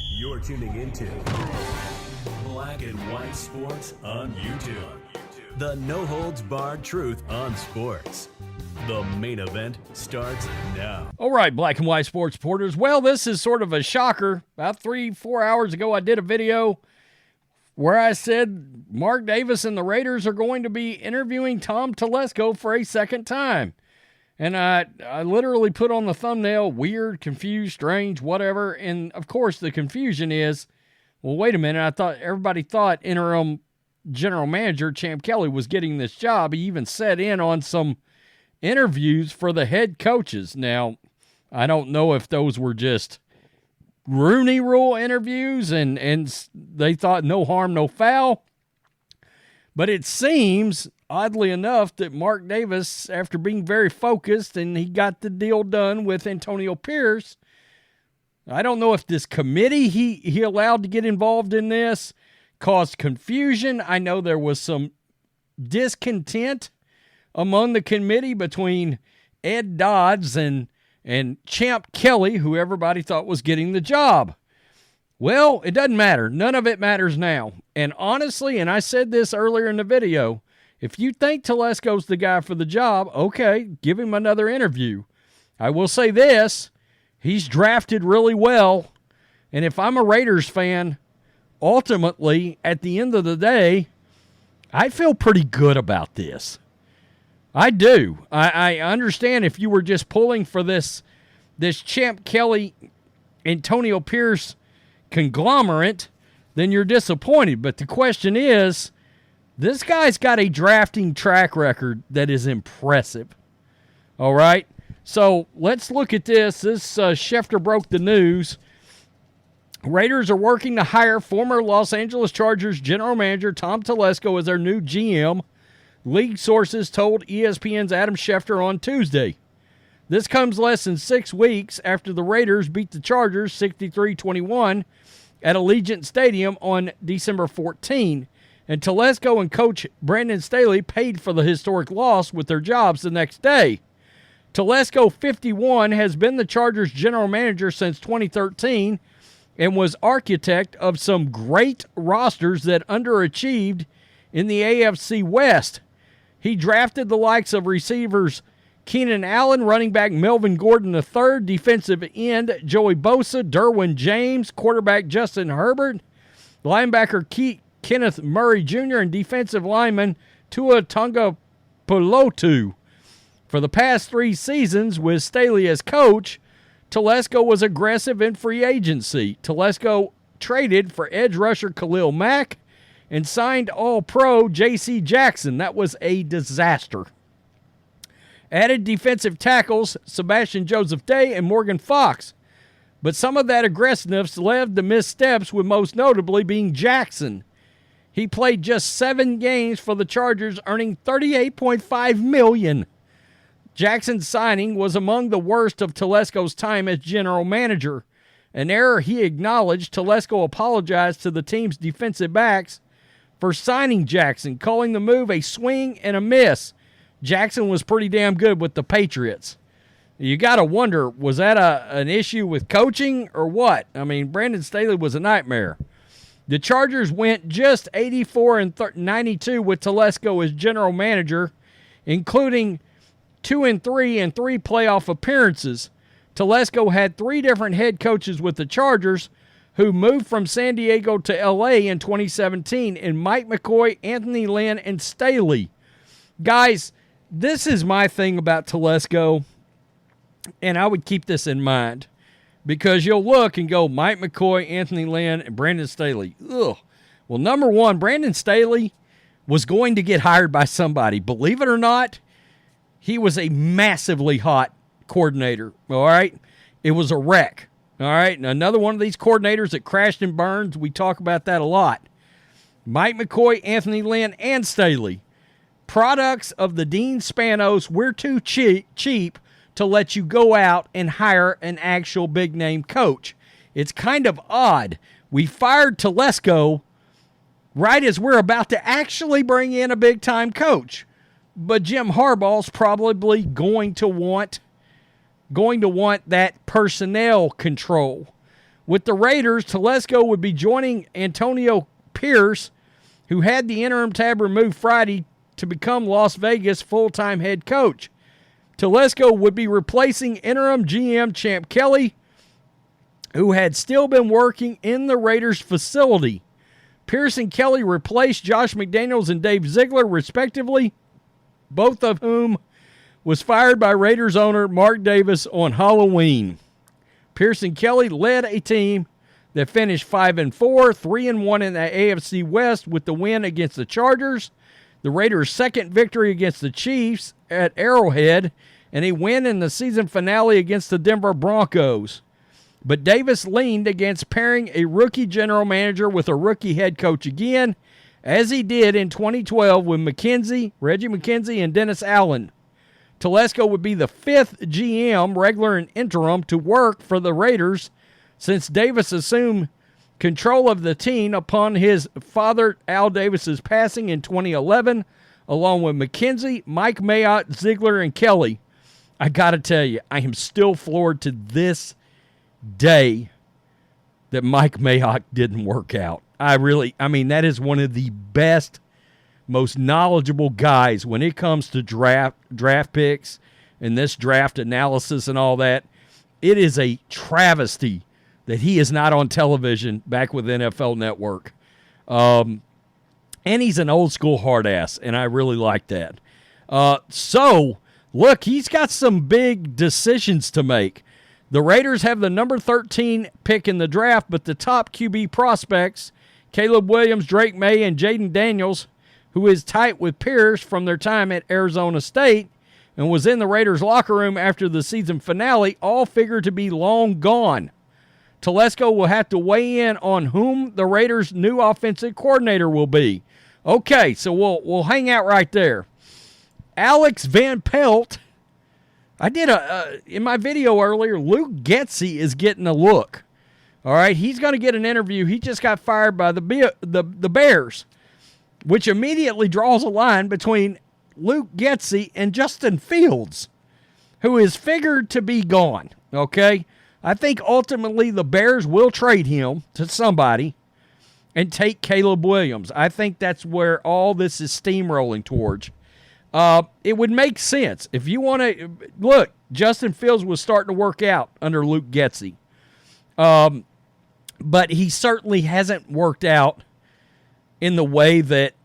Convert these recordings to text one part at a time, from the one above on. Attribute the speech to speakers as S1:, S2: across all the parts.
S1: You're tuning into Black and White Sports on YouTube. The no-holds-barred truth on sports. The main event starts now.
S2: All right, Black and White Sports supporters. Well, this is sort of a shocker. About 3-4 hours ago, I did a video where I said Mark Davis and the Raiders are going to be interviewing Tom Telesco for a second time. And I literally put on the thumbnail, weird, confused, strange, whatever. And, of course, the confusion is, well, wait a minute. Everybody thought interim general manager Champ Kelly was getting this job. He even set in on some interviews for the head coaches. Now, I don't know if those were just Rooney Rule interviews and they thought no harm, no foul. But it seems, oddly enough, that Mark Davis, after being very focused and he got the deal done with Antonio Pierce, I don't know if this committee he allowed to get involved in this caused confusion. I know there was some discontent among the committee between Ed Dodds and Champ Kelly, who everybody thought was getting the job. Well, it doesn't matter. None of it matters now. And honestly, and I said this earlier in the video, if you think Telesco's the guy for the job, okay, give him another interview. I will say this, he's drafted really well. And if I'm a Raiders fan, ultimately, at the end of the day, I feel pretty good about this. I do. I understand if you were just pulling for this Champ Kelly, Antonio Pierce conglomerate, then you're disappointed. But the question is, this guy's got a drafting track record that is impressive. All right? So let's look at this. This Schefter broke the news. Raiders are working to hire former Los Angeles Chargers general manager Tom Telesco as their new GM. League sources told ESPN's Adam Schefter on Tuesday. This comes less than 6 weeks after the Raiders beat the Chargers 63-21 at Allegiant Stadium on December 14, and Telesco and coach Brandon Staley paid for the historic loss with their jobs the next day. Telesco, 51, has been the Chargers general manager since 2013 and was architect of some great rosters that underachieved in the AFC West. He drafted the likes of receivers Keenan Allen, running back Melvin Gordon III, defensive end Joey Bosa, Derwin James, quarterback Justin Herbert, linebacker Kenneth Murray Jr., and defensive lineman Tua Tagovailoa. For the past 3 seasons with Staley as coach, Telesco was aggressive in free agency. Telesco traded for edge rusher Khalil Mack and signed All-Pro J.C. Jackson. That was a disaster. Added defensive tackles Sebastian Joseph Day and Morgan Fox. But some of that aggressiveness led to missteps, with most notably being Jackson. He played just 7 games for the Chargers, earning $38.5 million. Jackson's signing was among the worst of Telesco's time as general manager. An error he acknowledged. Telesco apologized to the team's defensive backs for signing Jackson, calling the move a swing and a miss. Jackson was pretty damn good with the Patriots. You got to wonder, was that an issue with coaching or what? I mean, Brandon Staley was a nightmare. The Chargers went just 84-92 with Telesco as general manager, including 2-3 and 3 playoff appearances. Telesco had 3 different head coaches with the Chargers, who moved from San Diego to L.A. in 2017, and Mike McCoy, Anthony Lynn, and Staley. Guys, this is my thing about Telesco, and I would keep this in mind, because you'll look and go, Mike McCoy, Anthony Lynn, and Brandon Staley. Ugh. Well, number one, Brandon Staley was going to get hired by somebody. Believe it or not, he was a massively hot coordinator, all right? It was a wreck. All right, and another one of these coordinators that crashed and burned. We talk about that a lot. Mike McCoy, Anthony Lynn, and Staley. Products of the Dean Spanos. We're too cheap to let you go out and hire an actual big-name coach. It's kind of odd. We fired Telesco right as we're about to actually bring in a big-time coach. But Jim Harbaugh's probably going to want going to want that personnel control. With the Raiders, Telesco would be joining Antonio Pierce, who had the interim tab removed Friday, to become Las Vegas full-time head coach. Telesco would be replacing interim GM Champ Kelly, who had still been working in the Raiders facility. Pierce and Kelly replaced Josh McDaniels and Dave Ziegler, respectively, both of whom was fired by Raiders owner Mark Davis on Halloween. Pierce and Kelly led a team that finished 5-4, 3-1 in the AFC West with the win against the Chargers, the Raiders' second victory against the Chiefs at Arrowhead, and a win in the season finale against the Denver Broncos. But Davis leaned against pairing a rookie general manager with a rookie head coach again, as he did in 2012 with Reggie McKenzie, and Dennis Allen. Telesco would be the fifth GM, regular and interim, to work for the Raiders since Davis assumed control of the team upon his father Al Davis's passing in 2011, along with McKenzie, Mike Mayock, Ziegler, and Kelly. I got to tell you, I am still floored to this day that Mike Mayock didn't work out. That is one of the best, most knowledgeable guys when it comes to draft picks and this draft analysis and all that. It is a travesty that he is not on television back with NFL Network. And he's an old school hard ass, and I really like that. So, look, he's got some big decisions to make. The Raiders have the number 13 pick in the draft, but the top QB prospects, Caleb Williams, Drake May, and Jaden Daniels, who is tight with Pierce from their time at Arizona State and was in the Raiders locker room after the season finale, all figure to be long gone. Telesco will have to weigh in on whom the Raiders' new offensive coordinator will be. Okay, so we'll hang out right there. Alex Van Pelt, I did in my video earlier, Luke Getsy is getting a look. All right, he's going to get an interview. He just got fired by the Bears, which immediately draws a line between Luke Getsy and Justin Fields, who is figured to be gone, okay? I think ultimately the Bears will trade him to somebody and take Caleb Williams. I think that's where all this is steamrolling towards. It would make sense. If you want to look, Justin Fields was starting to work out under Luke Getsy. But he certainly hasn't worked out in the way that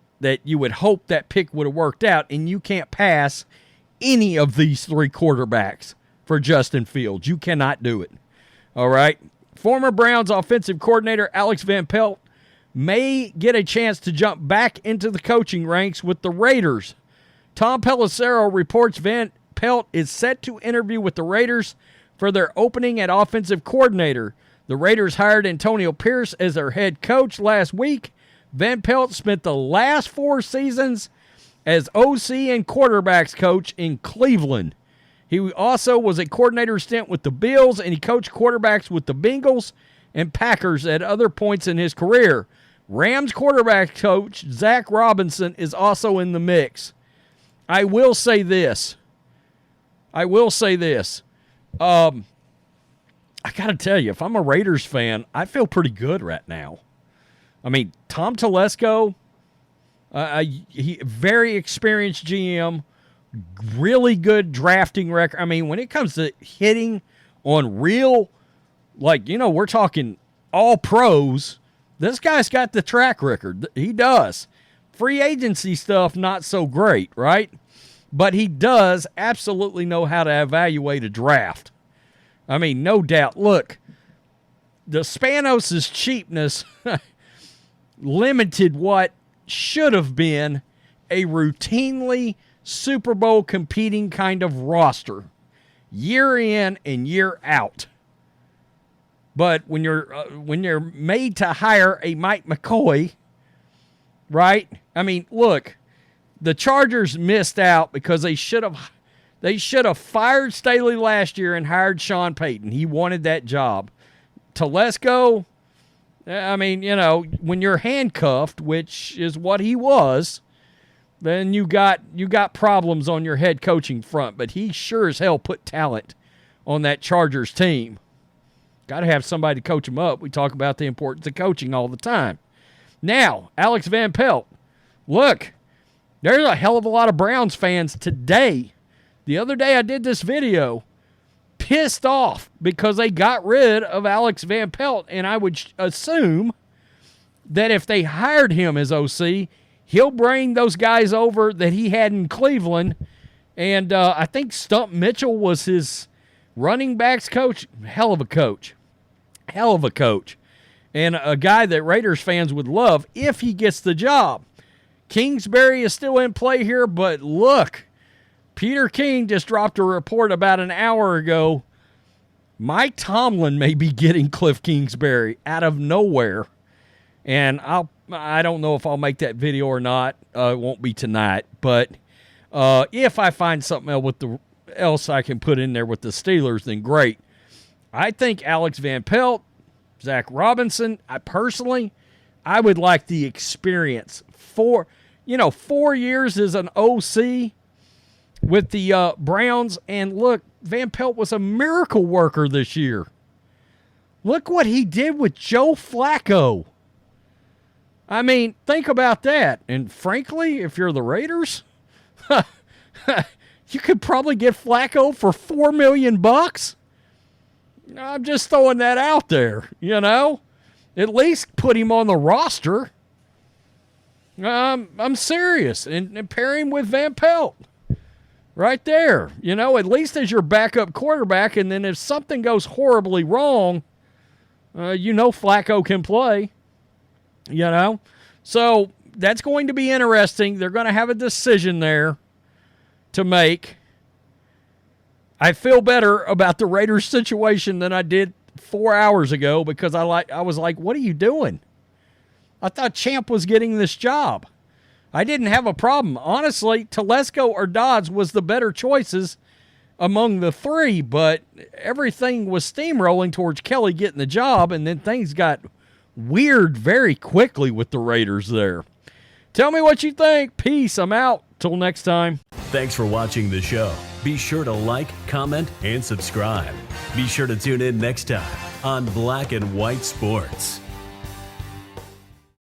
S2: you would hope that pick would have worked out, and you can't pass any of these three quarterbacks for Justin Fields. You cannot do it. All right. Former Browns offensive coordinator Alex Van Pelt may get a chance to jump back into the coaching ranks with the Raiders. Tom Pelissero reports Van Pelt is set to interview with the Raiders for their opening at offensive coordinator. The Raiders hired Antonio Pierce as their head coach last week. Van Pelt spent the last 4 seasons as OC and quarterbacks coach in Cleveland. He also was a coordinator stint with the Bills, and he coached quarterbacks with the Bengals and Packers at other points in his career. Rams quarterback coach Zach Robinson is also in the mix. I will say this. I got to tell you, if I'm a Raiders fan, I feel pretty good right now. I mean, Tom Telesco, he very experienced GM, really good drafting record. I mean, when it comes to hitting on real, we're talking all pros, this guy's got the track record. He does. Free agency stuff, not so great, right? But he does absolutely know how to evaluate a draft. I mean, no doubt. Look, the Spanos' cheapness limited what should have been a routinely Super Bowl competing kind of roster, year in and year out. But when you're made to hire a Mike McCoy, right? I mean, look, the Chargers missed out because they should have fired Staley last year and hired Sean Payton. He wanted that job. Telesco, I mean, when you're handcuffed, which is what he was, then you got problems on your head coaching front. But he sure as hell put talent on that Chargers team. Got to have somebody to coach them up. We talk about the importance of coaching all the time. Now, Alex Van Pelt. Look, there's a hell of a lot of Browns fans today. The other day I did this video pissed off because they got rid of Alex Van Pelt, and I would assume that if they hired him as OC, he'll bring those guys over that he had in Cleveland. And I think Stump Mitchell was his running backs coach. Hell of a coach. Hell of a coach. And a guy that Raiders fans would love if he gets the job. Kingsbury is still in play here, but look, Peter King just dropped a report about an hour ago. Mike Tomlin may be getting Cliff Kingsbury out of nowhere. And I don't know if I'll make that video or not. It won't be tonight. But if I find something else I can put in there with the Steelers, then great. I think Alex Van Pelt, Zach Robinson, I would like the experience. 4 years as an OC with the Browns. And look, Van Pelt was a miracle worker this year. Look what he did with Joe Flacco. I mean, think about that. And frankly, if you're the Raiders, you could probably get Flacco for $4 million. I'm just throwing that out there, At least put him on the roster. I'm serious. And pair him with Van Pelt. Right there. At least as your backup quarterback. And then if something goes horribly wrong, Flacco can play. So that's going to be interesting. They're going to have a decision there to make. I feel better about the Raiders situation than I did 4 hours ago because I was like, what are you doing? I thought Champ was getting this job. I didn't have a problem. Honestly, Telesco or Dodds was the better choices among the three, but everything was steamrolling towards Kelly getting the job, and then things got weird very quickly with the Raiders there. Tell me what you think. Peace. I'm out. Till next time.
S1: Thanks for watching the show. Be sure to like, comment, and subscribe. Be sure to tune in next time on Black and White Sports.